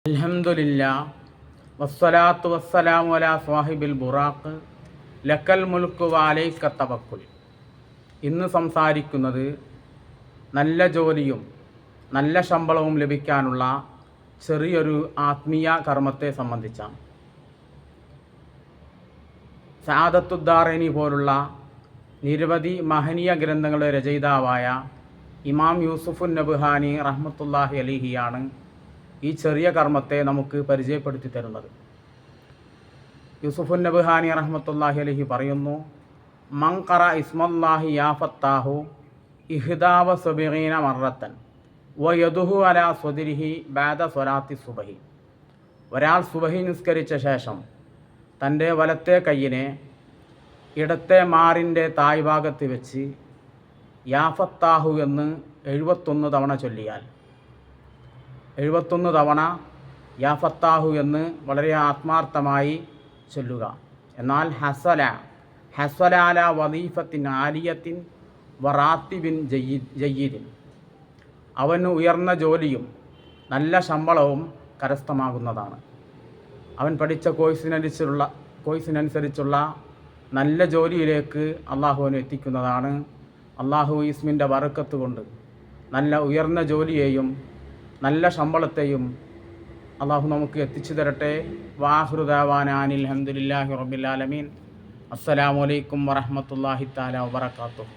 അൽഹംദുലില്ലാ വസ്സലാത്തു വസ്സലാമു അലാ സ്വാഹിബിൽ ബുറാഖ് ലക്കൽ മുൽക്കു വഅലൈക തവക്കുൽ. ഇന്ന് സംസാരിക്കുന്നത് നല്ല ജോലിയും നല്ല ശമ്പളവും ലഭിക്കാനുള്ള ചെറിയൊരു ആത്മീയ കർമ്മത്തെ സംബന്ധിച്ചാണ്. സഅദത്തുദ്ദാറൈനി പോലുള്ള നിരവധി മഹനീയ ഗ്രന്ഥങ്ങളുടെ രചയിതാവായ ഇമാം യൂസുഫുൻ നബ്ഹാനി റഹ്മത്തുള്ളാഹി അലൈഹിയാണ് ഈ ചെറിയ കർമ്മത്തെ നമുക്ക് പരിചയപ്പെടുത്തി തരുന്നത്. യൂസുഫുൻ നബ്ഹാനി റഹ്മത്തുള്ളാഹി അലൈഹി പറയുന്നു, മൻ ഖറ ഇസ്മല്ലാഹി യാ ഫത്താഹു ഇഹ്ദാവ സബീന മറത്തൻ വയദുഹു അലാ സ്വദിരിഹി ബഅദ സ്വലാത്തി സുബഹി. ഒരാൾ സുബഹി നിസ്കരിച്ച ശേഷം തൻ്റെ വലത്തെ കയ്യിനെ ഇടത്തെ മാറിൻ്റെ തായ്ഭാഗത്ത് വെച്ച് യാ ഫത്താഹു എന്ന് 71 തവണ ചൊല്ലിയാൽ, 71 തവണ യാ ഫത്താഹു എന്ന് വളരെ ആത്മാർത്ഥമായി ചൊല്ലുക. എന്നാൽ ഹസലാല വദീഫത്തിൻ ആലിയത്തിൻ വറാത്തിബിൻ ജയ്യിദിൻ, അവന് ഉയർന്ന ജോലിയും നല്ല ശമ്പളവും കരസ്ഥമാകുന്നതാണ്. അവൻ പഠിച്ച കോഴ്സിനനുസരിച്ചുള്ള നല്ല ജോലിയിലേക്ക് അള്ളാഹുവിനെ എത്തിക്കുന്നതാണ്. അള്ളാഹു ഇസ്മിൻ്റെ ബറക്കത്ത് കൊണ്ട് നല്ല ഉയർന്ന ജോലിയെയും നല്ല ശമ്പളത്തെയും അള്ളാഹു നമുക്ക് എത്തിച്ചു തരട്ടെ. വാഹിറു ദഅവാനാ അനിൽ ഹംദുലില്ലാഹി റബ്ബിൽ ആലമീൻ. അസ്സലാമു അലൈക്കും വറഹ്മത്തുള്ളാഹി തആല വബറകാതുഹു.